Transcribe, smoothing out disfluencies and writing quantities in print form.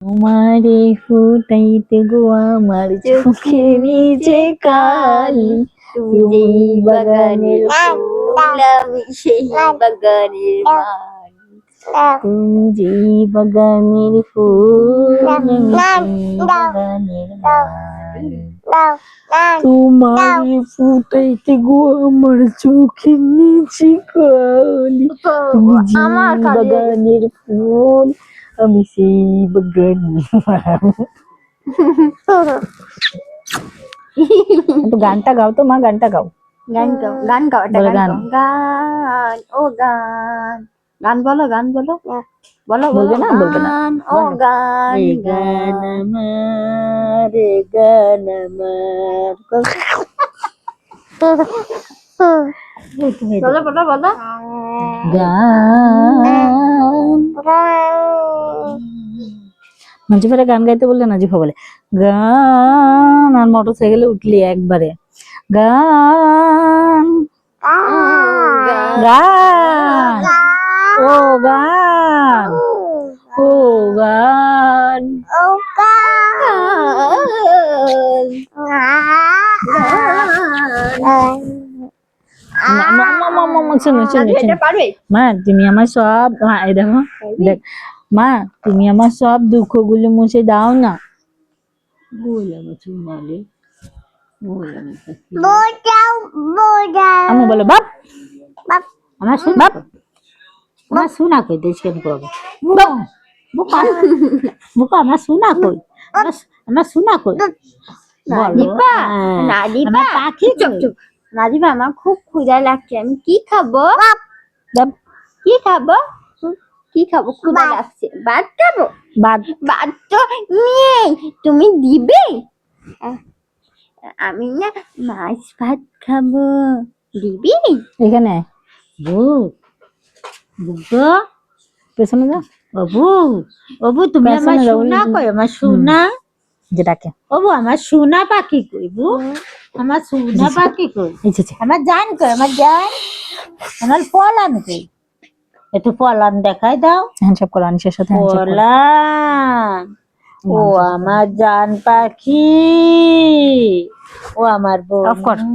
তোমারে ফুটাইতে গো আমার চোখে নিচে কালি, তুমি বাগানের ফুল আমি সেই বাগানের মালি। তুমি যে বাগানের ফুল আমি সেই বাগানের মালি। তোমারে ফুটাইতে গো আমার চোখে নিচে কালি, তুমি যে বাগানের ফুল আমি সেই বাগানের মালি। একটু গানটা গাও তো মা, গানটা গাও। গান গাও, গান গাও, একটা বলো গান গান। গাও। গান ও গান, গান বলো, গান বলো, বলো বলবে না, বলবে না। গান ও গান। রে গান আমার, রে গান আমার। বলো বলো বলো। গান নাজিফারে গান গাইতে বললে নাজিফা বলে গান, আর মোটর সাইকেলে উঠলি একবারে গান গান ও গান ও গান শোনো শোনো এটা পারবে? মা তুমি আমার সব, এই দেখো দেখ মা, তুমি আমার সব দুঃখ গুলো মুছে দাও না। আমি বলো বাপ আমার শোনা বাপ আমার শোনা কই দেশ কেন করবো বোকা বোকা আমার শোনা কই আমার শোনা কই নাজিফা, নাজিফা, আমার পাখি চুপ চুপ। নাজিফা, আমার খুব ক্ষুধা লাগছে, আমি কি খাবো? বাপ কি খাবো? কি খাবো? ক্ষুধা লাগছে, ভাত খাবো। বাদ ভাত তো নেই, তুমি দিবে? আমি না মাছ ভাত খাবো, দিবি? এখানে বউ বুগো পেছনে যা অবু অবু তুমি আমার পেছনে যাও, সোনা কই আমার সোনা যেটাকে অবু আমার সোনা পাখি কই বু আমার সোনা পাখি কই আমার জান কই আমার জান আমার পলান কই একটু পলান দেখাই দাও হ্যান্ডশেক করো আনিসের সাথে হ্যান্ডশেক করো। পলান ও আমার জান পাখি ও আমার অফ কর। বোন